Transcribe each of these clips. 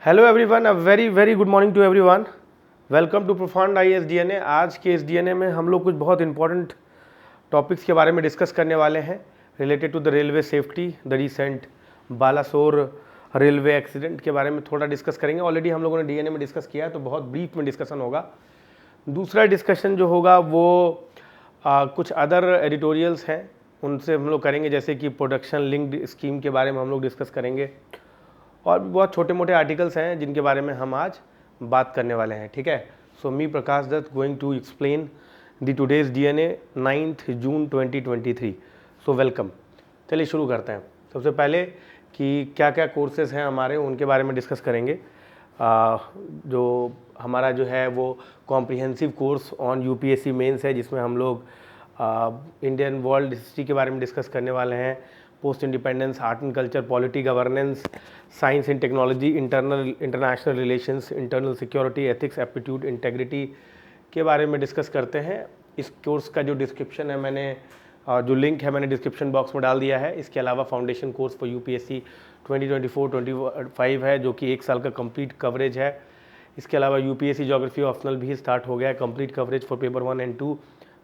Hello everyone, a very very good morning to everyone. Welcome to profound ISDNA। आज के इस DNA में हम लोग कुछ बहुत इंपॉर्टेंट टॉपिक्स के बारे में डिस्कस करने वाले हैं related to the railway safety. The recent Balasore railway accident के बारे में थोड़ा डिस्कस करेंगे। ऑलरेडी हम लोगों ने DNA में डिस्कस किया है, तो बहुत ब्रीफ में डिस्कशन होगा। दूसरा डिस्कशन जो होगा वो कुछ अदर एडिटोरियल्स हैं, उनसे हम लोग करेंगे, जैसे कि प्रोडक्शन लिंक्ड स्कीम के बारे में हम लोग डिस्कस करेंगे, और भी बहुत छोटे मोटे आर्टिकल्स हैं जिनके बारे में हम आज बात करने वाले हैं। ठीक है, so me Prakash Dutt going to explain the today's DNA 9 June 2023। So welcome. चलिए शुरू करते हैं। सबसे पहले कि क्या क्या कोर्सेज हैं हमारे, उनके बारे में डिस्कस करेंगे। जो हमारा जो है वो comprehensive course on UPSC mains है, जिसमें हम लोग इंडियन वर्ल्ड हिस्ट्री के बारे में डिस्कस करने वाले हैं, post independence, art and culture, polity, governance, science and technology, international relations, internal security, ethics, aptitude, integrity के बारे में डिस्कस करते हैं। इस कोर्स का जो डिस्क्रिप्शन है, मैंने जो लिंक है मैंने डिस्क्रिप्शन बॉक्स में डाल दिया है। इसके अलावा फाउंडेशन कोर्स फॉर UPSC 2024-25 है, जो कि 1 साल का कंप्लीट कवरेज है। इसके अलावा UPSC ज्योग्राफी ऑप्शनल भी स्टार्ट हो गया है, complete coverage for paper 1 and 2,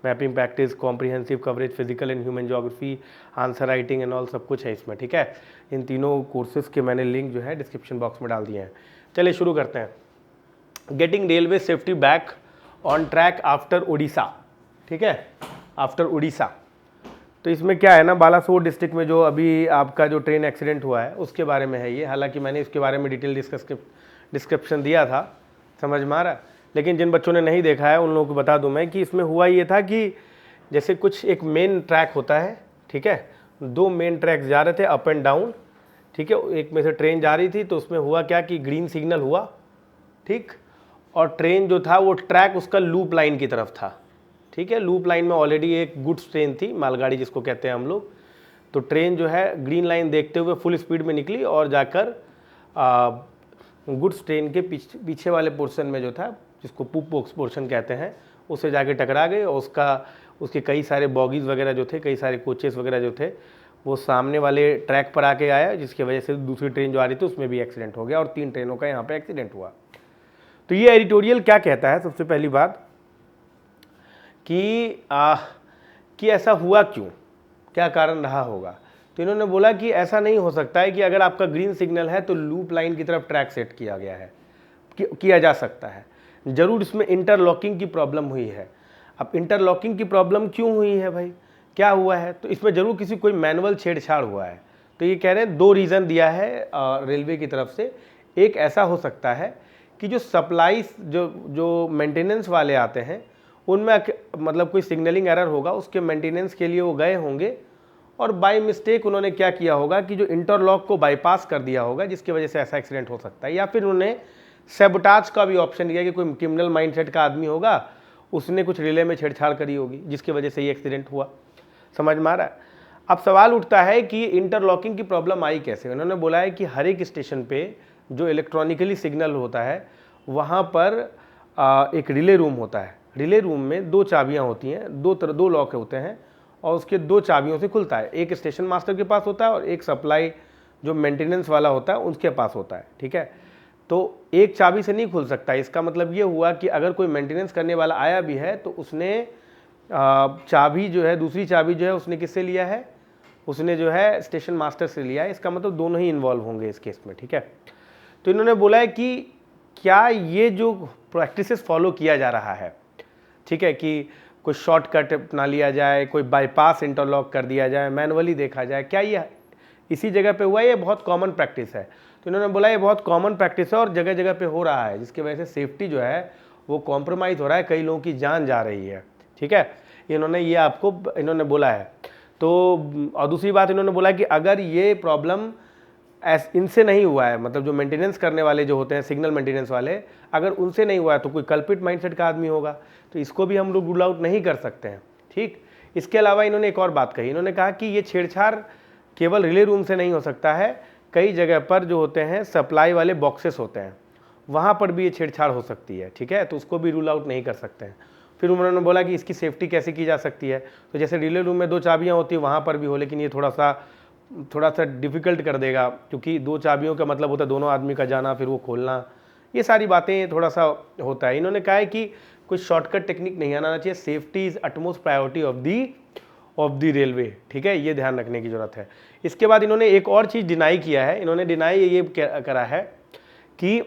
mapping practice, comprehensive coverage, physical and human geography, answer writing and all, सब कुछ है इसमें। ठीक है, इन तीनों कोर्सेज के मैंने लिंक जो है डिस्क्रिप्शन बॉक्स में डाल दिए हैं। चलिए शुरू करते हैं। Getting railway safety back on track after Orissa. ठीक है, आफ्टर उड़ीसा। तो इसमें क्या है ना, बालासोर डिस्ट्रिक्ट में जो अभी आपका जो ट्रेन एक्सीडेंट हुआ है उसके बारे में है ये। हालांकि मैंने इसके बारे में डिटेल डिस्क्रिप्शन दिया था, समझ में आ रहा है, लेकिन जिन बच्चों ने नहीं देखा है उन लोगों को बता दूं मैं कि इसमें हुआ ये था कि जैसे कुछ एक मेन ट्रैक होता है, ठीक है, 2 मेन ट्रैक्स जा रहे थे अप एंड डाउन। ठीक है, एक में से ट्रेन जा रही थी, तो उसमें हुआ क्या कि ग्रीन सिग्नल हुआ, ठीक, और ट्रेन जो था वो ट्रैक उसका लूप लाइन की तरफ था। ठीक है, लूप लाइन में ऑलरेडी एक गुड्स ट्रेन थी, मालगाड़ी जिसको कहते हैं हम लोग। तो ट्रेन जो है ग्रीन लाइन देखते हुए फुल स्पीड में निकली और जाकर गुड्स ट्रेन के पीछे वाले पोर्शन में जो था, जिसको पूप बॉक्स पोर्शन कहते हैं, उससे जाके टकरा गए, और उसके कई सारे बॉगीज़ वगैरह जो थे, कई सारे कोचेस वगैरह जो थे, वो सामने वाले ट्रैक पर आके आया, जिसकी वजह से दूसरी ट्रेन जो आ रही थी उसमें भी एक्सीडेंट हो गया, और 3 ट्रेनों का यहाँ पे एक्सीडेंट हुआ। तो ये एडिटोरियल क्या कहता है, सबसे पहली बात कि ऐसा हुआ क्यों, क्या कारण रहा होगा। तो इन्होंने बोला कि ऐसा नहीं हो सकता है कि अगर आपका ग्रीन सिग्नल है तो लूप लाइन की तरफ ट्रैक सेट किया गया है, किया जा सकता है, ज़रूर इसमें इंटरलॉकिंग की प्रॉब्लम हुई है। अब इंटरलॉकिंग की प्रॉब्लम क्यों हुई है भाई, क्या हुआ है, तो इसमें ज़रूर किसी कोई मैनुअल छेड़छाड़ हुआ है। तो ये कह रहे हैं 2 रीज़न दिया है रेलवे की तरफ से। एक ऐसा हो सकता है कि जो सप्लाई जो मेंटेनेंस वाले आते हैं उनमें मतलब कोई सिग्नलिंग एरर होगा, उसके मेंटेनेंस के लिए वो गए होंगे, और बाय मिस्टेक उन्होंने क्या किया होगा कि जो इंटरलॉक को बाईपास कर दिया होगा, जिसकी वजह से ऐसा एक्सीडेंट हो सकता है। या फिर उन्होंने सैबोटाज का भी ऑप्शन दिया कि कोई क्रिमिनल माइंडसेट का आदमी होगा, उसने कुछ रिले में छेड़छाड़ करी होगी, जिसकी वजह से ये एक्सीडेंट हुआ। समझ में आ रहा है। अब सवाल उठता है कि इंटरलॉकिंग की प्रॉब्लम आई कैसे। उन्होंने बोला है कि हर एक स्टेशन पे जो इलेक्ट्रॉनिकली सिग्नल होता है, वहाँ पर एक रिले रूम होता है। रिले रूम में 2 चाबियाँ होती हैं, 2 लॉक होते हैं, और उसके 2 चाबियों से खुलता है। एक स्टेशन मास्टर के पास होता है और एक सप्लाई जो मेंटेनेंस वाला होता है उसके पास होता है। ठीक है, तो एक चाबी से नहीं खुल सकता। इसका मतलब ये हुआ कि अगर कोई मेंटेनेंस करने वाला आया भी है तो उसने चाबी जो है, दूसरी चाबी जो है उसने किससे लिया है, उसने जो है स्टेशन मास्टर से लिया है। इसका मतलब दोनों ही इन्वॉल्व होंगे इस केस में। ठीक है, तो इन्होंने बोला है कि क्या ये जो प्रैक्टिसेस फॉलो किया जा रहा है, ठीक है, कि कोई शॉर्टकट अपना लिया जाए, कोई बाईपास इंटरलॉक कर दिया जाए, मैनुअली देखा जाए, क्या ये इसी जगह पे हुआ है, ये बहुत कॉमन प्रैक्टिस है। तो इन्होंने बोला ये बहुत कॉमन प्रैक्टिस है और जगह जगह पे हो रहा है, जिसकी वजह से सेफ्टी जो है वो कॉम्प्रोमाइज़ हो रहा है, कई लोगों की जान जा रही है। ठीक है, इन्होंने बोला है। तो और दूसरी बात इन्होंने बोला कि अगर ये प्रॉब्लम इनसे नहीं हुआ है, मतलब जो मेंटेनेंस करने वाले जो होते हैं, सिग्नल मेंटेनेंस वाले, अगर उनसे नहीं हुआ है तो कोई कल्पिट माइंडसेट का आदमी होगा, तो इसको भी हम लोग रूल आउट नहीं कर सकते हैं। ठीक, इसके अलावा इन्होंने एक और बात कही। इन्होंने कहा कि ये छेड़छाड़ केवल रिले रूम से नहीं हो सकता है, कई जगह पर जो होते हैं सप्लाई वाले बॉक्सेस होते हैं, वहाँ पर भी ये छेड़छाड़ हो सकती है। ठीक है, तो उसको भी रूल आउट नहीं कर सकते हैं। फिर उन्होंने बोला कि इसकी सेफ्टी कैसे की जा सकती है, तो जैसे रिले रूम में 2 चाबियाँ होती है, वहाँ पर भी हो, लेकिन ये थोड़ा सा थोड़ा सा डिफ़िकल्ट कर देगा, क्योंकि 2 चाबियों का मतलब होता है दोनों आदमी का जाना फिर वो खोलना, ये सारी बातें थोड़ा सा होता है। इन्होंने कहा है कि कोई शॉर्टकट टेक्निक नहीं आना चाहिए, safety is utmost priority of the railway, ठीक है, ये ध्यान रखने की ज़रूरत है। इसके बाद इन्होंने एक और चीज़ डिनाई किया है, इन्होंने डिनाई ये करा है कि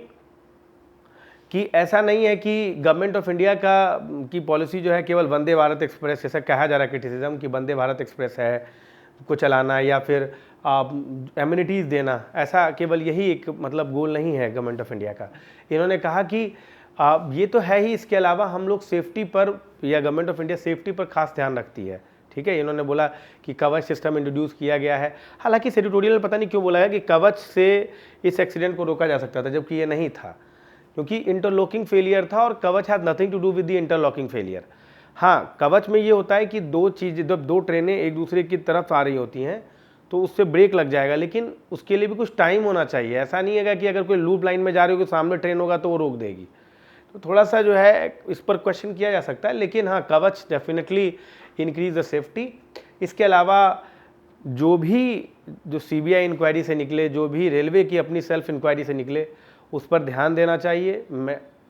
ऐसा नहीं है कि गवर्नमेंट ऑफ इंडिया की पॉलिसी जो है केवल वंदे भारत एक्सप्रेस, जैसा कहा जा रहा है क्रिटिसिज्म कि वंदे भारत एक्सप्रेस है को चलाना या फिर एम्यूनिटीज़ देना, ऐसा केवल यही एक मतलब गोल नहीं है गवर्नमेंट ऑफ इंडिया का। इन्होंने कहा कि ये तो है ही, इसके अलावा हम लोग सेफ्टी पर या गवर्नमेंट ऑफ इंडिया सेफ्टी पर खास ध्यान रखती है, ठीक है। इन्होंने बोला कि कवच सिस्टम इंट्रोड्यूस किया गया है, हालांकि सेडिटोरियल पता नहीं क्यों बोला है कि कवच से इस एक्सीडेंट को रोका जा सकता था, जबकि ये नहीं था, क्योंकि इंटरलॉकिंग फेलियर था और Kavach has nothing to do with the interlocking failure. हाँ, कवच में ये होता है कि 2 चीज़, जब 2 ट्रेनें एक दूसरे की तरफ आ रही होती हैं तो उससे ब्रेक लग जाएगा, लेकिन उसके लिए भी कुछ टाइम होना चाहिए। ऐसा नहीं है कि अगर कोई लूप लाइन में जा रही हो कि सामने ट्रेन होगा तो वो रोक देगी, तो थोड़ा सा जो है इस पर क्वेश्चन किया जा सकता है। लेकिन हाँ, कवच डेफिनेटली इंक्रीज द सेफ्टी। इसके अलावा जो सीबीआई इंक्वायरी से निकले, जो भी रेलवे की अपनी सेल्फ इंक्वायरी से निकले, उस पर ध्यान देना चाहिए।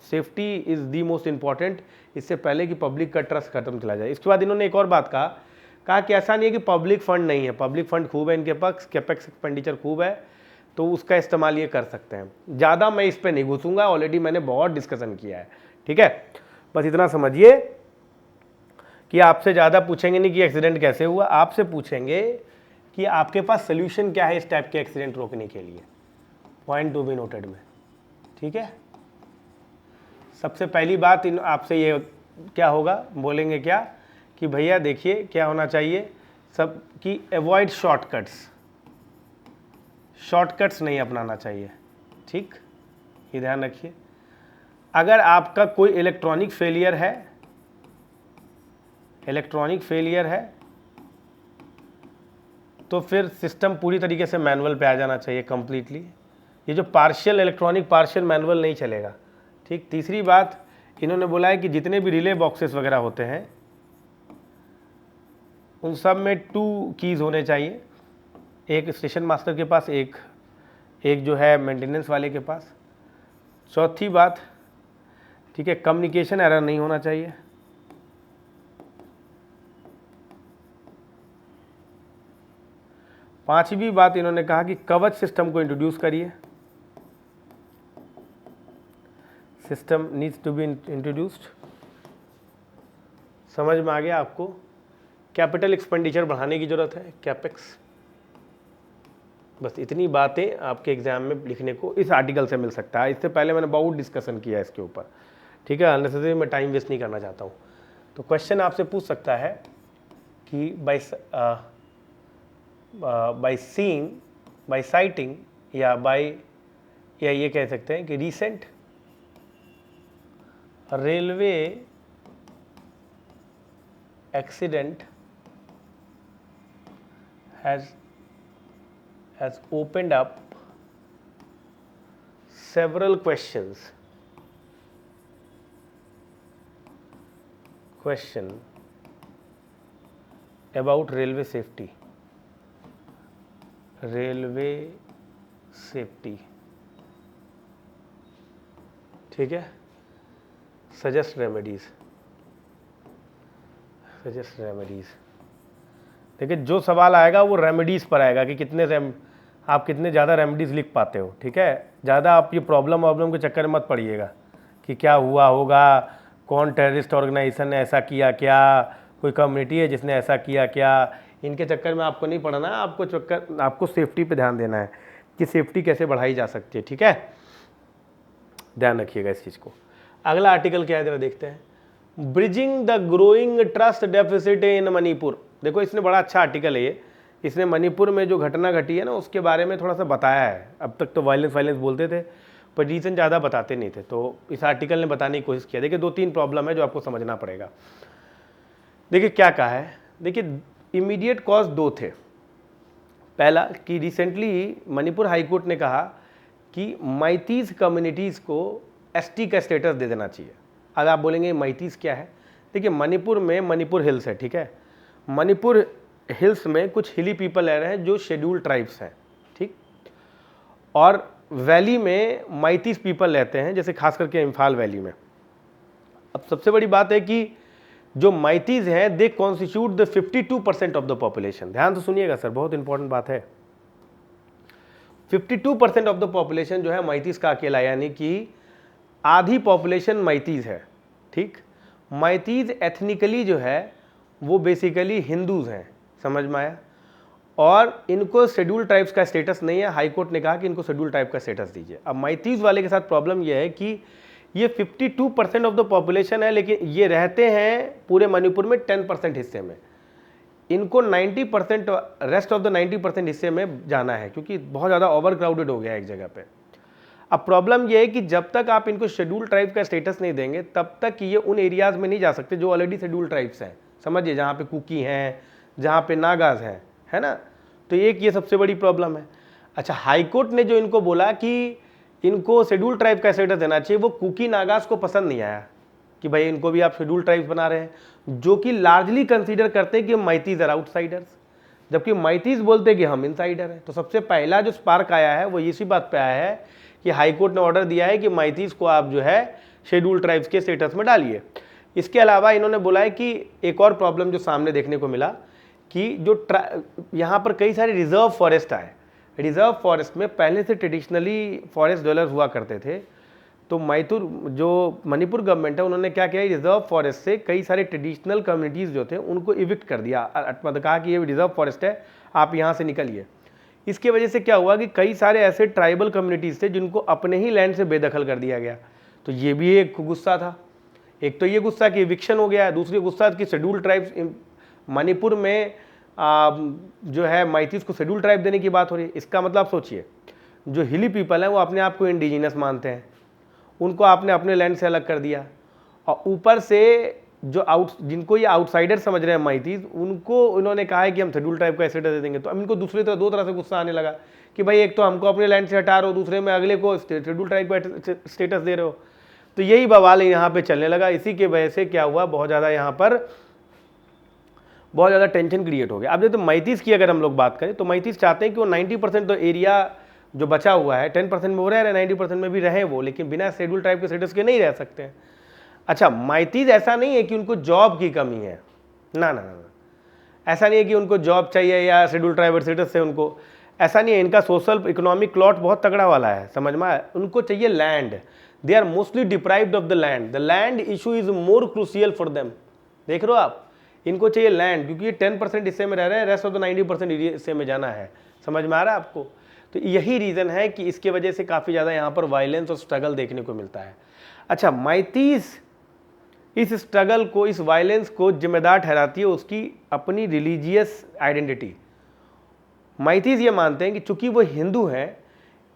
Safety is the most important, इससे पहले कि पब्लिक का ट्रस्ट खत्म चला जाए। इसके बाद इन्होंने एक और बात कहा कि ऐसा नहीं है कि पब्लिक फंड नहीं है, पब्लिक फंड खूब है इनके पास, कैपेक्स एक्सपेंडिचर खूब है, तो उसका इस्तेमाल ये कर सकते हैं। ज़्यादा मैं इस पर नहीं घुसूंगा, ऑलरेडी मैंने बहुत डिस्कशन किया है, ठीक है। बस इतना समझिए कि आपसे ज़्यादा पूछेंगे नहीं कि एक्सीडेंट कैसे हुआ, आपसे पूछेंगे कि आपके पास सोल्यूशन क्या है इस टाइप के एक्सीडेंट रोकने के लिए। पॉइंट टू बी नोटेड में, ठीक है। सबसे पहली बात आपसे ये क्या होगा, बोलेंगे क्या कि भैया देखिए क्या होना चाहिए सब कि अवॉइड शॉर्टकट्स नहीं अपनाना चाहिए, ठीक, ये ध्यान रखिए। अगर आपका कोई इलेक्ट्रॉनिक फेलियर है तो फिर सिस्टम पूरी तरीके से मैनुअल पे आ जाना चाहिए कंप्लीटली। ये जो पार्शियल इलेक्ट्रॉनिक पार्शियल मैनुअल नहीं चलेगा, ठीक। तीसरी बात इन्होंने बोला है कि जितने भी रिले बॉक्सेस वगैरह होते हैं उन सब में 2 कीज़ होने चाहिए, एक स्टेशन मास्टर के पास, एक जो है मेंटेनेंस वाले के पास। चौथी बात, ठीक है, कम्युनिकेशन एरर नहीं होना चाहिए। पांचवी बात इन्होंने कहा कि कवच सिस्टम को इंट्रोड्यूस करिए, system needs to be introduced. समझ में आ गया आपको? कैपिटल एक्सपेंडिचर बढ़ाने की जरूरत है, कैपेक्स। बस इतनी बातें आपके एग्जाम में लिखने को इस आर्टिकल से मिल सकता है। इससे पहले मैंने बहुत डिस्कशन किया है इसके ऊपर, ठीक है, अननेसेसरी मैं टाइम वेस्ट नहीं करना चाहता हूँ। तो क्वेश्चन आपसे पूछ सकता है कि बाय साइटिंग या ये कह सकते हैं कि recent railway accident has opened up several questions about railway safety, ठीक है। सजेस्ट रेमेडीज, देखिए जो सवाल आएगा वो रेमेडीज पर आएगा कि आप कितने ज़्यादा रेमेडीज लिख पाते हो, ठीक है। ज़्यादा आप ये प्रॉब्लम के चक्कर में मत पड़िएगा कि क्या हुआ होगा, कौन टेररिस्ट ऑर्गेनाइजेशन ने ऐसा किया क्या, कोई कम्युनिटी है जिसने ऐसा किया क्या, इनके चक्कर में आपको नहीं पड़ना है। आपको सेफ्टी पे ध्यान देना है कि सेफ्टी कैसे बढ़ाई जा सकती है, ठीक है, ध्यान रखिएगा इस चीज़ को। अगला आर्टिकल क्या है जरा देखते हैं, bridging the growing trust deficit in Manipur. देखो इसने बड़ा अच्छा आर्टिकल है ये, इसने मणिपुर में जो घटना घटी है ना उसके बारे में थोड़ा सा बताया है। अब तक तो वायलेंस बोलते थे पर रीज़न ज़्यादा बताते नहीं थे, तो इस आर्टिकल ने बताने की कोशिश किया। देखिए 2-3 प्रॉब्लम है जो आपको समझना पड़ेगा। देखिए क्या कहा है, देखिए इमीडिएट कॉज 2 थे। पहला कि रिसेंटली मणिपुर हाई कोर्ट ने कहा कि मैतीज़ कम्युनिटीज़ को एसटी का स्टेटस दे देना चाहिए। अब आप बोलेंगे मैतीज़ क्या है, देखिए मणिपुर में मणिपुर हिल्स है, ठीक है। मणिपुर हिल्स में कुछ हिली पीपल रह रहे हैं जो शेड्यूल ट्राइब्स हैं, ठीक, और वैली में माइतीस पीपल रहते हैं, जैसे खास करके इम्फाल वैली में। अब सबसे बड़ी बात है कि जो माइतीज हैं they constitute the 52% of the population. ध्यान से सुनिएगा सर, बहुत इंपॉर्टेंट बात है। 52% ऑफ द पॉपुलेशन जो है माइतीज का अकेला, यानी कि आधी पॉपुलेशन माइतीज है, ठीक। माइतीज एथनिकली जो है वो बेसिकली हिंदूज हैं, समझ में आया, और इनको शेड्यूल ट्राइब्स का स्टेटस नहीं है। हाई कोर्ट ने कहा कि इनको शेड्यूल ट्राइब का स्टेटस दीजिए। अब माइतीज वाले के साथ प्रॉब्लम यह है कि ये 52% ऑफ द पॉपुलेशन है, लेकिन ये रहते हैं पूरे मणिपुर में 10% हिस्से में। इनको 90% रेस्ट ऑफ द 90% हिस्से में जाना है, क्योंकि बहुत ज़्यादा ओवर क्राउडेड हो गया है एक जगह पे। अब प्रॉब्लम ये है कि जब तक आप इनको शेड्यूल ट्राइब का स्टेटस नहीं देंगे तब तक ये उन एरियाज़ में नहीं जा सकते जो ऑलरेडी शेड्यूल ट्राइब्स हैं, समझिए, जहाँ पे कुकी हैं, जहाँ पे नागाज हैं, है ना। तो एक ये सबसे बड़ी प्रॉब्लम है। अच्छा, हाई कोर्ट ने जो इनको बोला कि इनको शेड्यूल ट्राइब का स्टेटस देना चाहिए, वो कुकी नागाज को पसंद नहीं आया कि भाई इनको भी आप शेड्यूल ट्राइब्स बना रहे हैं, जो कि लार्जली कंसीडर करते हैं कि माइतीज आर आउटसाइडर्स, जबकि माइतीज बोलते हैं कि हम इनसाइडर हैं। तो सबसे पहला जो स्पार्क आया है वो इसी बात पे आया है कि हाई कोर्ट ने ऑर्डर दिया है कि माइतीज को आप जो है शेड्यूल ट्राइब्स के स्टेटस में डालिए। इसके अलावा इन्होंने बोला है कि एक और प्रॉब्लम जो सामने देखने को मिला कि जो यहाँ पर कई सारे रिजर्व फॉरेस्ट आए। रिजर्व फॉरेस्ट में पहले से ट्रेडिशनली फॉरेस्ट ड्वेलर्स हुआ करते थे, तो मणिपुर गवर्नमेंट है उन्होंने क्या किया, रिजर्व फॉरेस्ट से कई सारे ट्रेडिशनल कम्युनिटीज़ जो थे उनको इविक्ट कर दिया, मतलब कहा कि ये रिजर्व फॉरेस्ट है, आप यहाँ से निकलिए। इसकी वजह से क्या हुआ कि कई सारे ऐसे ट्राइबल कम्युनिटीज़ थे जिनको अपने ही लैंड से बेदखल कर दिया गया। तो ये भी एक गुस्सा था। एक तो ये गुस्सा कि इविक्शन हो गया है, दूसरी गुस्सा कि शेड्यूल ट्राइब्स मणिपुर में जो है माइतीज को शेड्यूल ट्राइब देने की बात हो रही है। इसका मतलब सोचिए, जो हिली पीपल हैं वो अपने आप को इंडिजिनस मानते हैं, उनको आपने अपने लैंड से अलग कर दिया, और ऊपर से जो जिनको ये आउटसाइडर समझ रहे हैं माइतीज, उनको उन्होंने कहा है कि हम शेड्यूल ट्राइब का स्टेटस दे देंगे। तो अब इनको दो तरह से गुस्सा आने लगा कि भाई एक तो हमको अपने लैंड से हटा रहे हो, दूसरे में अगले को शेड्यूल ट्राइब का स्टेटस दे रहे हो। तो यही बवाल यहाँ पे चलने लगा। इसी के वजह से क्या हुआ, बहुत ज़्यादा यहाँ पर बहुत ज़्यादा टेंशन क्रिएट हो गया। अब जैसे माइतीज की अगर हम लोग बात करें तो माइतीज चाहते हैं कि वो 90% तो एरिया जो बचा हुआ है, 10% में वो रह रहे हैं, 90% में भी रहें वो, लेकिन बिना शेड्यूल ट्राइब के स्टेटस के नहीं रह सकते हैं। अच्छा, माइतीज ऐसा नहीं है कि उनको जॉब की कमी है, ना ना ना, ऐसा नहीं है कि उनको जॉब चाहिए या शेड्यूल ट्राइब स्टेटस से उनको, ऐसा नहीं है। इनका सोशल इकोनॉमिक क्लॉट बहुत तगड़ा वाला है, समझ में आया। उनको चाहिए land, they are mostly deprived of the land issue is more crucial for them. देख रहे हो आप, इनको चाहिए लैंड, क्योंकि ये 10% हिस्से में रह रहे हैं, रेस्ट ऑफ द 90% हिस्से में जाना है, समझ में आ रहा है आपको। तो यही रीज़न है कि इसके वजह से काफ़ी ज़्यादा यहाँ पर वायलेंस और स्ट्रगल देखने को मिलता है। अच्छा, माइतीज इस स्ट्रगल को, इस वायलेंस को जिम्मेदार ठहराती है उसकी अपनी रिलीजियस आइडेंटिटी। माइतीज ये मानते हैं कि चूंकि वो हिंदू हैं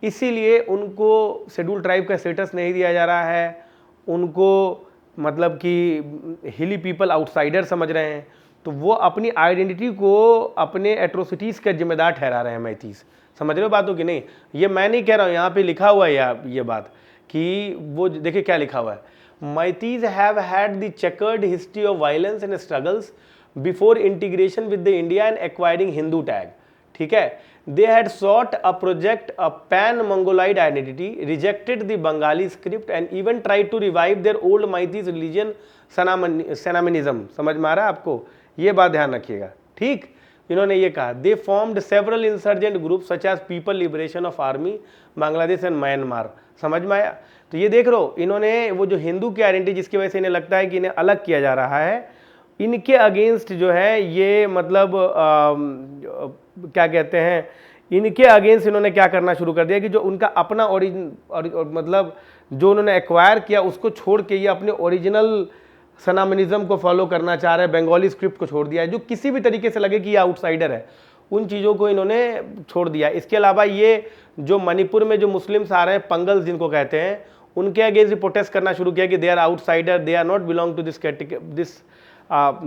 इसीलिए उनको शेड्यूल ट्राइब का स्टेटस नहीं दिया जा रहा है, उनको मतलब कि हिली पीपल आउटसाइडर समझ रहे हैं, तो वो अपनी आइडेंटिटी को अपने एट्रोसिटीज़ का जिम्मेदार ठहरा रहे हैं माइतीज। समझ रहे हो बातों की नहीं, ये मैं नहीं कह रहा हूँ, यहाँ पे लिखा हुआ है ये बात कि वो देखिए क्या लिखा हुआ है, Meiteis have had the chequered history of violence and struggles before integration with the India and acquiring Hindu tag. ठीक है, they had sought a project a pan-Mongolid identity, rejected the Bengali script and even tried to revive their old Meiteis religion Sanamanism। समझ में आ रहा है आपको, ये बात ध्यान रखिएगा, ठीक। इन्होंने ये कहा, they formed several insurgent groups such as People Liberation of Army, Bangladesh and Myanmar. समझ में आया। तो ये देख लो, इन्होंने वो जो हिंदू की आइडेंटिटी जिसकी वजह से इन्हें लगता है कि इन्हें अलग किया जा रहा है, इनके अगेंस्ट जो है ये मतलब क्या कहते हैं, इनके अगेंस्ट इन्होंने क्या करना शुरू कर दिया कि जो उनका अपना मतलब जो उन्होंने एक्वायर किया उसको छोड़ के ये अपने ओरिजिनल सनामनिज्म को फॉलो करना चाह रहे हैं, बंगाली स्क्रिप्ट को छोड़ दिया है, जो किसी भी तरीके से लगे कि ये आउटसाइडर है, उन चीज़ों को इन्होंने छोड़ दिया। इसके अलावा ये जो मणिपुर में जो मुस्लिम्स आ रहे हैं, पंगल्स जिनको कहते हैं, उनके अगेंस्ट प्रोटेस्ट करना शुरू किया कि they are outsider, they are not belong to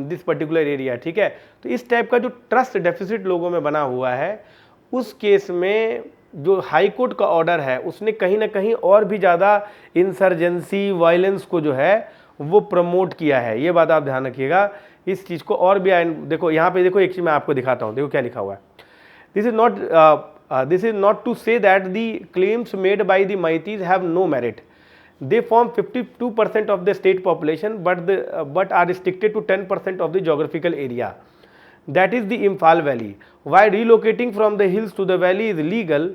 this particular area. ठीक है, तो इस टाइप का जो ट्रस्ट डेफिसिट लोगों में बना हुआ है, उस केस में जो हाई कोर्ट का ऑर्डर है उसने कहीं ना कहीं और भी ज़्यादा इंसर्जेंसी वायलेंस को जो है वो प्रमोट किया है। ये बात आप ध्यान रखिएगा, इस चीज़ को और भी देखो यहाँ पे, देखो एक चीज़ मैं आपको दिखाता हूँ, देखो क्या लिखा हुआ है। This is not to say that the claims made by the Meiteis have no merit. They form 52% of the state population, but are restricted to 10% of the geographical area. That is the Imphal Valley. While relocating from the hills to the valley is legal,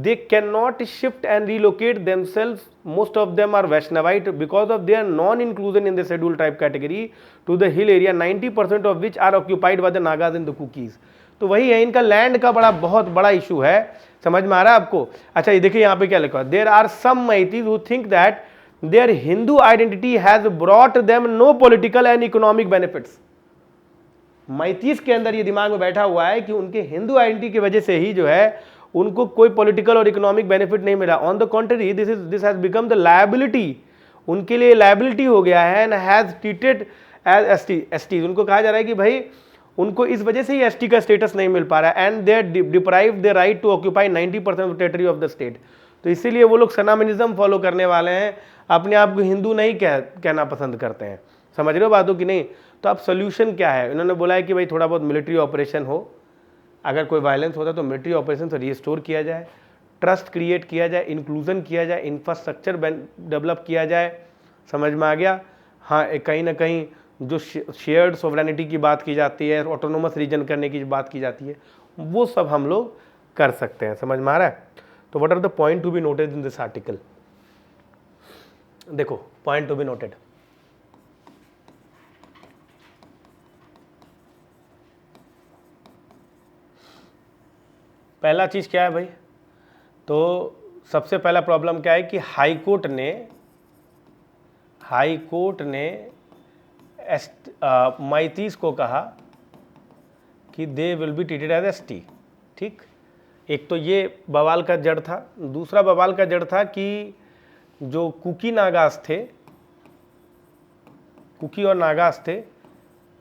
they cannot shift and relocate themselves. Most of them are Vaishnavite because of their non-inclusion in the scheduled tribe category to the hill area, 90% of which are occupied by the Nagas and the Kukis. तो वही है, इनका land का बहुत बड़ा issue है. समझ में आ रहा है आपको? अच्छा, ये देखिए यहाँ पे क्या लिखा है. There are some Maitis who think that their Hindu identity has brought them no political and economic benefits. मैतीस के अंदर ये दिमाग में बैठा हुआ है कि उनके हिंदू आइडेंटिटी की वजह से ही जो है उनको कोई पॉलिटिकल और इकोनॉमिक बेनिफिट नहीं मिला. On the contrary, this has become the liability. उनके लिए लायबिलिटी हो गया है and has treated as ST. उनको कहा जा रहा है कि भाई उनको इस वजह से ही एसटी का स्टेटस नहीं मिल पा रहा है. And they deprive the right to occupy 90% of territory of the state. तो इसीलिए वो लोग सनामनिज्म फॉलो करने वाले हैं, अपने आप को हिंदू नहीं कहना पसंद करते हैं. समझ रहे हो बातों की नहीं? तो अब सोल्यूशन क्या है? इन्होंने बोला है कि भाई थोड़ा बहुत मिलिट्री ऑपरेशन हो, अगर कोई वायलेंस होता है तो मिलिट्री ऑपरेशन से रिस्टोर किया जाए, ट्रस्ट क्रिएट किया जाए, इंक्लूजन किया जाए, इंफ्रास्ट्रक्चर डेवलप किया जाए. समझ में आ गया? हाँ, कहीं ना कहीं जो शेयर्ड सोवरेनिटी की बात की जाती है, ऑटोनोमस रीजन करने की बात की जाती है, वो सब हम लोग कर सकते हैं. समझ में आ रहा है? तो what are the point to be noted in this article? देखो, पॉइंट टू बी नोटेड. पहला चीज क्या है भाई? तो सबसे पहला प्रॉब्लम क्या है कि हाई कोर्ट ने मैतीस को कहा कि they will be treated as ST. ठीक, एक तो ये बवाल का जड़ था. दूसरा बवाल का जड़ था कि जो कुकी और नागास थे,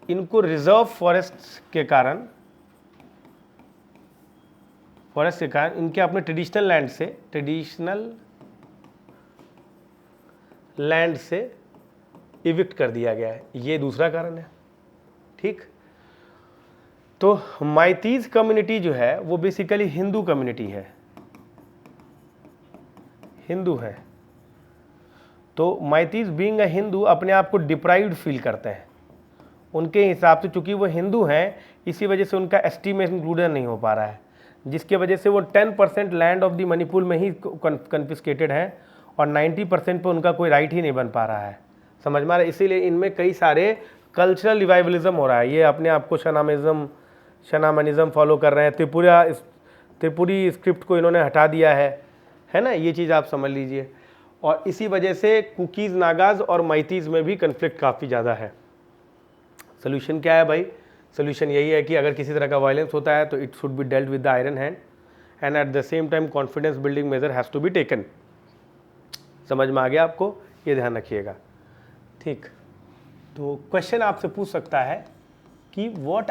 इनको रिजर्व फॉरेस्ट के कारण इनके अपने ट्रेडिशनल लैंड से इविक्ट कर दिया गया है. ये दूसरा कारण है. ठीक, तो मैतीज कम्युनिटी जो है वो बेसिकली हिंदू कम्युनिटी है, हिंदू है. तो मैतीज बीइंग अ हिंदू अपने आप को डिप्राइव्ड फील करते हैं. उनके हिसाब से चूंकि वो हिंदू हैं, इसी वजह से उनका एसटी में इंक्लूडन नहीं हो पा रहा है, जिसकी वजह से वो 10% लैंड ऑफ द मणिपुर में ही कन्फिस्केटेड है और 90% पे उनका कोई राइट ही नहीं बन पा रहा है. समझ में आ रहा है? इसीलिए इनमें कई सारे कल्चरल रिवाइवलिज्म हो रहा है. ये अपने आप को शनामनिज्म फॉलो कर रहे हैं. त्रिपुरी स्क्रिप्ट को इन्होंने हटा दिया है ना? ये चीज़ आप समझ लीजिए. और इसी वजह से कुकीज़, नागाज और मैतीज में भी कन्फ्लिक्ट काफ़ी ज़्यादा है. सोल्यूशन क्या है भाई? सोल्यूशन यही है कि अगर किसी तरह का वायलेंस होता है तो it should be dealt with the iron hand and at the same time confidence building measure has to be taken. समझ में आ गया आपको? ये ध्यान रखिएगा. ठीक, तो क्वेश्चन आपसे पूछ सकता है कि what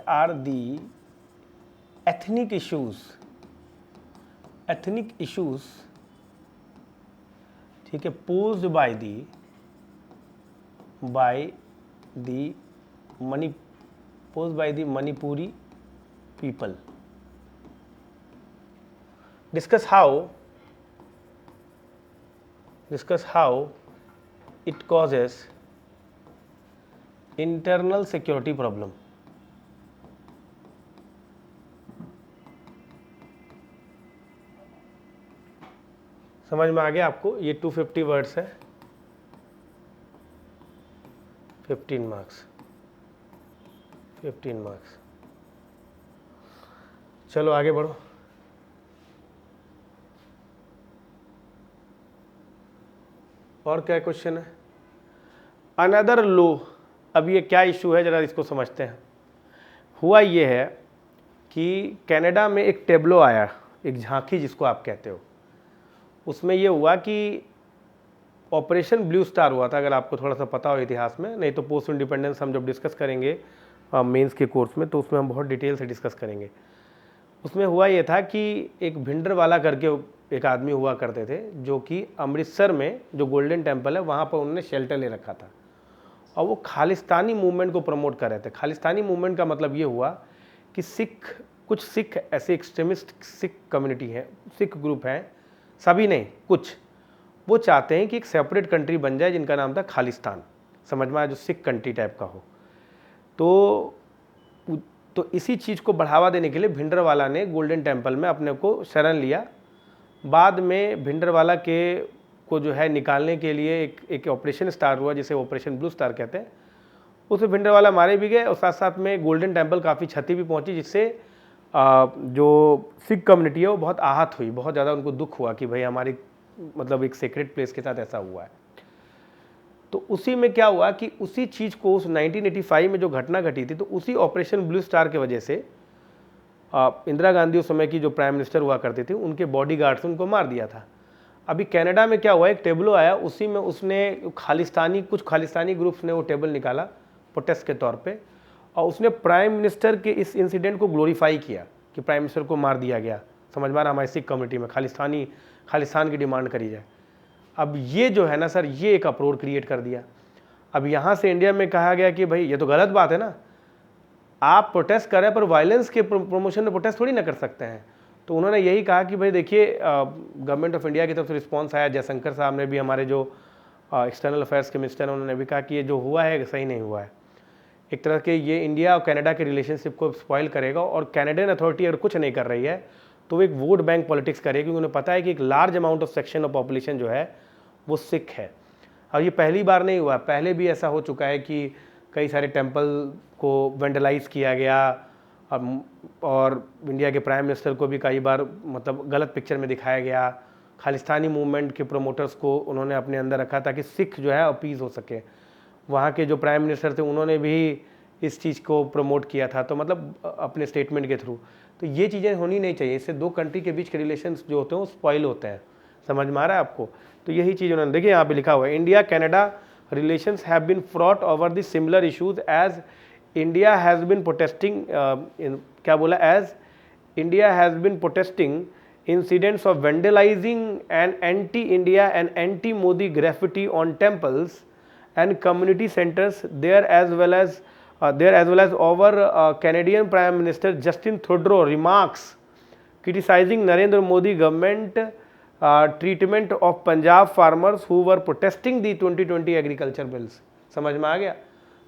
are the ethnic issues, ठीक है, posed by the Manipuri people. discuss how it causes internal security problem. समझ में आ गया आपको? ये 250 वर्ड्स है, 15 मार्क्स. चलो आगे बढ़ो. और क्या क्वेश्चन है? अनदर लो. अब ये क्या इशू है, जरा इसको समझते हैं. हुआ ये है कि कनाडा में एक टेब्लो आया, एक झांकी जिसको आप कहते हो. उसमें ये हुआ कि ऑपरेशन ब्लू स्टार हुआ था, अगर आपको थोड़ा सा पता हो इतिहास में. नहीं तो पोस्ट इंडिपेंडेंस हम जब डिस्कस करेंगे मेंस के कोर्स में तो उसमें हम बहुत डिटेल से डिस्कस करेंगे. उसमें हुआ ये था कि एक भिंडरवाला करके एक आदमी हुआ करते थे, जो कि अमृतसर में जो गोल्डन टेम्पल है वहाँ पर उन्होंने शेल्टर ले रखा था. और वो खालिस्तानी मूवमेंट को प्रमोट कर रहे थे। खालिस्तानी मूवमेंट का मतलब ये हुआ कि कुछ सिख ऐसे एक्सट्रीमिस्ट सिख कम्युनिटी हैं, सिख ग्रुप हैं, सभी नहीं, कुछ, वो चाहते हैं कि एक सेपरेट कंट्री बन जाए जिनका नाम था खालिस्तान, समझ में आया, जो सिख कंट्री टाइप का हो। तो इसी चीज़ को बढ़ावा देने के लिए भिंडरवाला ने गोल्डन टेम्पल में अपने को शरण लिया। बाद में भिंडरवाला को जो है निकालने के लिए एक ऑपरेशन स्टार्ट हुआ, जिसे ऑपरेशन ब्लू स्टार कहते हैं। उसमें भिंडरवाला मारे भी गए और साथ साथ में गोल्डन टेम्पल काफ़ी क्षति भी पहुंची, जिससे जो सिख कम्युनिटी है वो बहुत आहत हुई, बहुत ज़्यादा उनको दुख हुआ कि भाई हमारी मतलब एक सीक्रेट प्लेस के साथ ऐसा हुआ है। तो उसी में क्या हुआ कि उसी चीज़ को उस 1985 में जो घटना घटी थी, तो उसी ऑपरेशन ब्लू स्टार की वजह से इंदिरा गांधी उस समय की जो प्राइम मिनिस्टर हुआ करती थी, उनके बॉडीगार्ड्स ने उनको मार दिया था। अभी कनाडा में क्या हुआ, एक टेबलो आया, उसी में उसने कुछ खालिस्तानी ग्रुप्स ने वो टेबल निकाला प्रोटेस्ट के तौर पे, और उसने प्राइम मिनिस्टर के इस इंसिडेंट को ग्लोरीफाई किया कि प्राइम मिनिस्टर को मार दिया गया, समझ में आ रहा, हमारी सिख कम्युनिटी में खालिस्तान की डिमांड करी जाए। अब ये जो है ना सर, ये एक अप्रोर क्रिएट कर दिया। अब यहाँ से इंडिया में कहा गया कि भाई ये तो गलत बात है ना, आप प्रोटेस्ट करें पर वायलेंस के प्रमोशन में प्रोटेस्ट थोड़ी ना कर सकते हैं। तो उन्होंने यही कहा कि भाई देखिए, गवर्नमेंट ऑफ इंडिया की तरफ से रिस्पॉन्स आया, जयशंकर साहब ने भी, हमारे जो एक्सटर्नल अफेयर्स के मिनिस्टर हैं, उन्होंने भी कहा कि ये जो हुआ है सही नहीं हुआ है। एक तरह के ये इंडिया और कनाडा के रिलेशनशिप को स्पॉइल करेगा, और कैनेडियन अथॉरिटी अगर कुछ नहीं कर रही है तो वो एक वोट बैंक पॉलिटिक्स करेगी, क्योंकि उन्हें पता है कि एक large amount of section of population जो है वो सिख है। और ये पहली बार नहीं हुआ, पहले भी ऐसा हो चुका है कि कई सारे टेम्पल को वेंडलाइज किया गया, और इंडिया के प्राइम मिनिस्टर को भी कई बार मतलब गलत पिक्चर में दिखाया गया। खालिस्तानी मूवमेंट के प्रोमोटर्स को उन्होंने अपने अंदर रखा ताकि सिख जो है अपीज़ हो सके। वहाँ के जो प्राइम मिनिस्टर थे उन्होंने भी इस चीज़ को प्रमोट किया था, तो मतलब अपने स्टेटमेंट के थ्रू। तो ये चीज़ें होनी नहीं चाहिए, इससे दो कंट्री के बीच के रिलेशंस जो होते हैं वो स्पॉइल होते हैं, समझ में आ रहा है आपको। तो यही चीज़ उन्होंने, देखिए यहाँ पे लिखा हुआ है, India Canada relations have been fraught over the similar issues as India has been protesting, क्या बोला, as India has been protesting incidents of vandalizing and anti-India and anti-Modi graffiti on temples and community centers there as well as our Canadian Prime Minister Justin Trudeau remarks criticizing Narendra Modi government treatment of Punjab farmers who were protesting the 2020 agriculture bills। समझ में आ गया।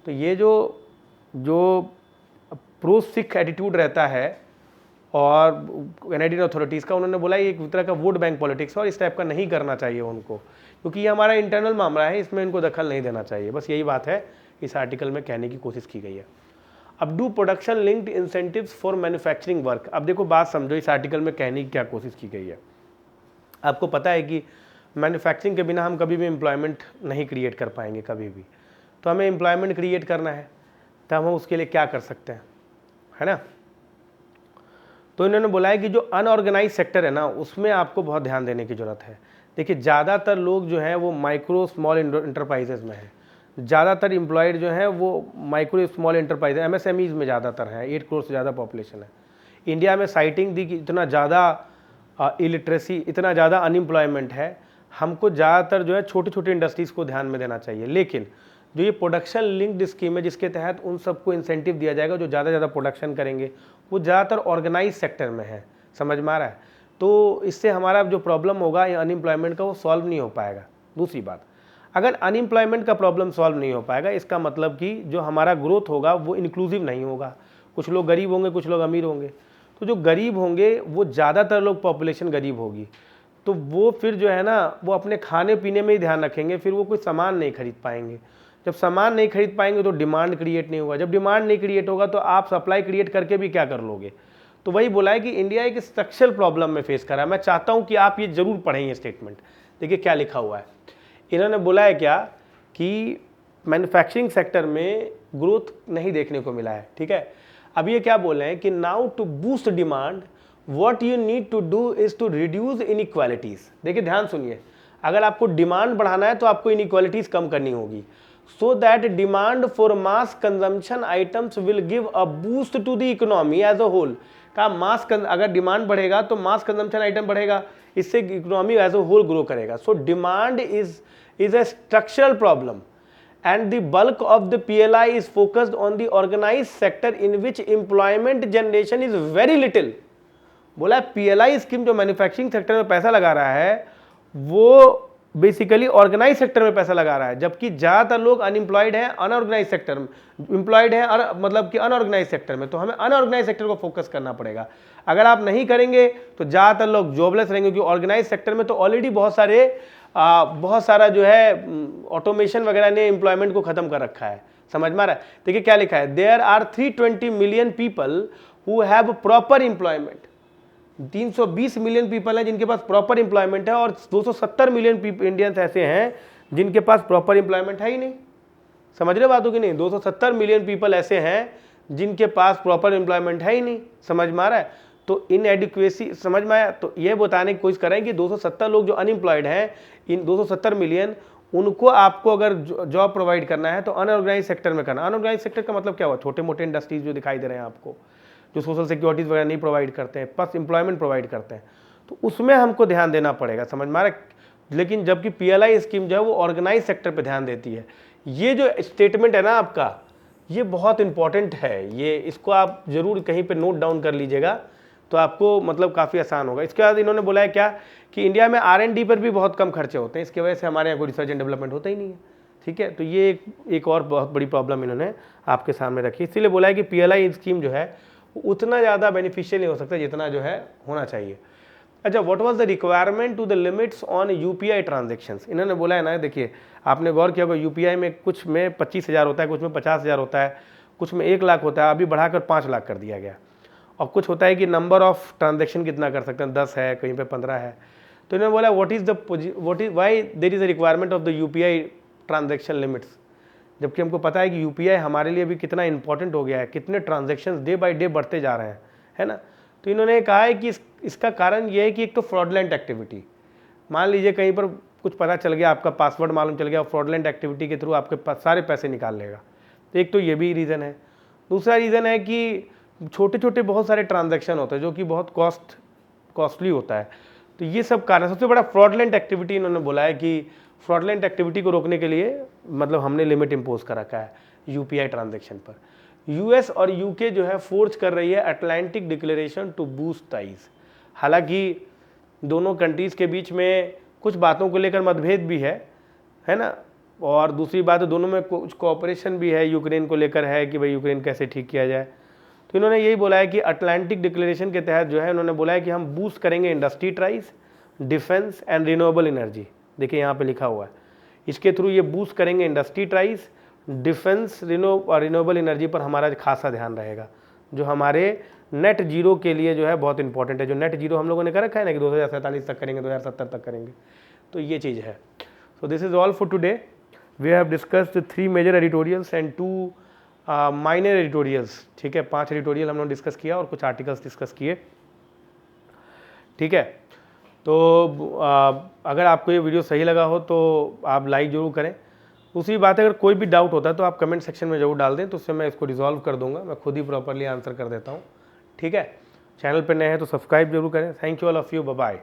तो ये जो pro Sikh attitude रहता है और Canadian authorities का, उन्होंने बोला ये एक तरह का वोट बैंक पॉलिटिक्स है और इस टाइप का नहीं करना चाहिए उनको, क्योंकि ये हमारा इंटरनल मामला है, इसमें इनको दखल नहीं देना चाहिए। बस यही बात है इस आर्टिकल में कहने की कोशिश की गई है। अब do production linked incentives for manufacturing work. अब देखो बात समझो, इस आर्टिकल में कहने की क्या कोशिश की गई है। आपको पता है कि मैन्युफैक्चरिंग के बिना हम कभी भी एम्प्लॉयमेंट नहीं क्रिएट कर पाएंगे कभी भी। तो हमें एम्प्लॉयमेंट क्रिएट करना है तो हम उसके लिए क्या कर सकते हैं, है ना। तो इन्होंने बोला है कि जो अनऑर्गेनाइज सेक्टर है ना, उसमें आपको बहुत ध्यान देने की ज़रूरत है। देखिए ज़्यादातर लोग जो हैं वो माइक्रो स्मॉल इंटरप्राइजेज़ में हैं, ज़्यादातर एम्प्लॉयड जो हैं वो माइक्रो स्मॉल इंटरप्राइज MSMEs में ज़्यादातर हैं। 8 करोड़ से ज़्यादा पॉपुलेशन है इंडिया में। साइटिंग दी कि इतना ज़्यादा इलिटरेसी, इतना ज़्यादा अनएम्प्लॉयमेंट है, हमको ज़्यादातर जो है छोटे छोटे इंडस्ट्रीज़ को ध्यान में देना चाहिए। लेकिन जो ये प्रोडक्शन लिंक्ड स्कीम है, जिसके तहत उन सबको इंसेंटिव दिया जाएगा जो ज़्यादा प्रोडक्शन करेंगे, वो ज़्यादातर ऑर्गेनाइज सेक्टर में है, समझ में आ रहा है। तो इससे हमारा जो प्रॉब्लम होगा ये अनएम्प्लॉयमेंट का, वो सॉल्व नहीं हो पाएगा। दूसरी बात, अगर अनएम्प्लॉयमेंट का प्रॉब्लम सॉल्व नहीं हो पाएगा, इसका मतलब कि जो हमारा ग्रोथ होगा वो इंक्लूसिव नहीं होगा। कुछ लोग गरीब होंगे, कुछ लोग अमीर होंगे। तो जो गरीब होंगे वो ज़्यादातर लोग, पॉपुलेशन गरीब होगी, तो वो फिर जो है ना वो अपने खाने पीने में ही ध्यान रखेंगे, फिर वो कोई सामान नहीं खरीद पाएंगे। जब सामान नहीं खरीद पाएंगे तो डिमांड क्रिएट नहीं होगा, जब डिमांड नहीं क्रिएट होगा तो आप सप्लाई क्रिएट करके भी क्या कर लोगे। तो वही बोला है कि इंडिया एक स्ट्रक्चरल प्रॉब्लम में फेस कर रहा है। मैं चाहता हूं कि आप ये जरूर पढ़ें ये स्टेटमेंट। देखिए क्या लिखा हुआ है, इन्होंने बोला है क्या कि मैन्युफैक्चरिंग सेक्टर में ग्रोथ नहीं देखने को मिला है, ठीक है। अब ये क्या बोल रहे हैं कि now to boost demand what you need to do is to reduce inequalities. देखिए ध्यान सुनिए, अगर आपको डिमांड बढ़ाना है तो आपको इनइक्वालिटीज कम करनी होगी, so that demand for mass consumption items will give a boost to the economy as a whole। कहा अगर डिमांड बढ़ेगा तो मास कंजम्पशन आइटम बढ़ेगा, इससे economy as a whole grow करेगा। So demand is a structural problem and the bulk of the PLI is focused on the organized sector in which employment generation is very little। बोला PLI scheme जो manufacturing sector में पैसा लगा रहा है वो basically organise sector में पैसा लगा रहा है, जबकि ज्यादातर लोग अनएम्प्लॉयड हैं अनऑर्गेनाइज सेक्टर में, एम्प्लॉयड है मतलब कि अनऑर्गेनाइज सेक्टर में। तो हमें अनऑर्गेनाइज सेक्टर को फोकस करना पड़ेगा। अगर आप नहीं करेंगे तो ज्यादातर लोग जॉबलेस रहेंगे, क्योंकि ऑर्गेनाइज सेक्टर में तो ऑलरेडी बहुत सारा जो है ऑटोमेशन वगैरह ने एम्प्लॉयमेंट को खत्म कर रखा है। समझ में आ रहा है? देखिए क्या लिखा है, there are 320 million people who have proper employment. 320 million people हैं जिनके पास प्रॉपर एम्प्लॉयमेंट है, और 270 मिलियन इंडियंस ऐसे हैं जिनके पास प्रॉपर एम्प्लॉयमेंट है ही नहीं। समझ रहे बातों की नहीं? 270 मिलियन पीपल ऐसे हैं जिनके पास प्रॉपर एम्प्लॉयमेंट है ही नहीं। समझ में आ रहा है? तो इनएडिक्वेसी समझ में आया? तो ये बताने की कोशिश कर रहे हैं कि 270 लोग जो अनएम्प्लॉयड हैं, इन 270 मिलियन, उनको आपको अगर जॉब प्रोवाइड करना है तो अनऑर्गेनाइज सेक्टर में करना। अनऑर्गेनाइज सेक्टर का मतलब क्या हुआ? छोटे मोटे इंडस्ट्रीज जो दिखाई दे रहे हैं आपको, जो सोशल सिक्योरिटीज वगैरह नहीं प्रोवाइड करते हैं, प्लस एम्प्लॉयमेंट प्रोवाइड करते हैं, तो उसमें हमको ध्यान देना पड़ेगा। समझ में आ रहा है? लेकिन जबकि PLI स्कीम जो है वो ऑर्गेनाइज सेक्टर पे ध्यान देती है। ये जो स्टेटमेंट है ना आपका, ये बहुत इंपॉर्टेंट है। ये इसको आप जरूर कहीं पे नोट डाउन कर लीजिएगा, तो आपको मतलब काफ़ी आसान होगा। इसके बाद इन्होंने बोला है क्या कि इंडिया में R&D पर भी बहुत कम खर्चे होते हैं, इसकी वजह से हमारे यहाँ कोई रिसर्च एंड डेवलपमेंट होता ही नहीं है। ठीक है, तो ये एक और बहुत बड़ी प्रॉब्लम इन्होंने आपके सामने रखी। इसीलिए बोला है कि PLI स्कीम जो है उतना ज़्यादा बेनिफिशियल नहीं हो सकता जितना जो है होना चाहिए। अच्छा, what was the requirement to the limits on UPI transactions? इन्होंने बोला है ना, देखिए आपने गौर किया होगा UPI में कुछ में 25,000 होता है, कुछ में 50,000 होता है, कुछ में 1 लाख होता है, अभी बढ़ाकर 5 लाख कर दिया गया। और कुछ होता है कि नंबर ऑफ ट्रांजेक्शन कितना कर सकते हैं, 10 है, कहीं पे 15 है। तो इन्होंने बोला why there is a requirement of the UPI transaction limits, जबकि हमको पता है कि UPI हमारे लिए भी कितना इंपॉर्टेंट हो गया है, कितने ट्रांजेक्शन डे बाय डे बढ़ते जा रहे हैं, है ना। तो इन्होंने कहा है कि इसका कारण ये है कि एक तो फ्रॉडलेंट एक्टिविटी, मान लीजिए कहीं पर कुछ पता चल गया, आपका पासवर्ड मालूम चल गया, फ्रॉडलेंट एक्टिविटी के थ्रू आपके सारे पैसे निकाल लेगा। तो एक तो ये भी रीज़न है। दूसरा रीज़न है कि छोटे छोटे बहुत सारे ट्रांजैक्शन होते हैं जो कि बहुत कॉस्टली होता है। तो ये सब कारण, सबसे बड़ा फ्रॉडलेंट एक्टिविटी इन्होंने बोला है कि फ्रॉडलेंट एक्टिविटी को रोकने के लिए मतलब हमने लिमिट इम्पोज कर रखा है UPI ट्रांजैक्शन पर। US और UK जो है फोर्स कर रही है Atlantic declaration to boost ties. हालांकि दोनों कंट्रीज़ के बीच में कुछ बातों को लेकर मतभेद भी है ना, और दूसरी बात दोनों में कुछ कोऑपरेशन भी है, यूक्रेन को लेकर है कि भाई यूक्रेन कैसे ठीक किया जाए। तो इन्होंने यही बोला है कि अटलांटिक डिक्लेरेशन के तहत जो है उन्होंने बोला है कि हम बूस्ट करेंगे industry tries, defence and renewable energy. देखिए यहाँ पे लिखा हुआ है, इसके थ्रू ये बूस्ट करेंगे इंडस्ट्री ट्राइज, डिफेंस और रिन्यूएबल एनर्जी पर हमारा खासा ध्यान रहेगा, जो हमारे नेट जीरो के लिए जो है बहुत इंपॉर्टेंट है। जो नेट जीरो हम लोगों ने कर रखा है ना कि 2047 तक करेंगे, 2070 तक करेंगे, तो ये चीज़ है। So this is all for today. We have discussed 3 major editorials and 2 minor editorials. ठीक है, 5 एडिटोरियल हम लोग डिस्कस किया और कुछ आर्टिकल्स डिस्कस किए। ठीक है, तो अगर आपको ये वीडियो सही लगा हो तो आप लाइक जरूर करें। दूसरी बात है, अगर कोई भी डाउट होता है तो आप कमेंट सेक्शन में जरूर डाल दें, तो उससे मैं इसको रिजॉल्व कर दूंगा, मैं खुद ही प्रॉपरली आंसर कर देता हूँ। ठीक है, चैनल पर नए हैं तो सब्सक्राइब जरूर करें। Thank you all of you, bye bye.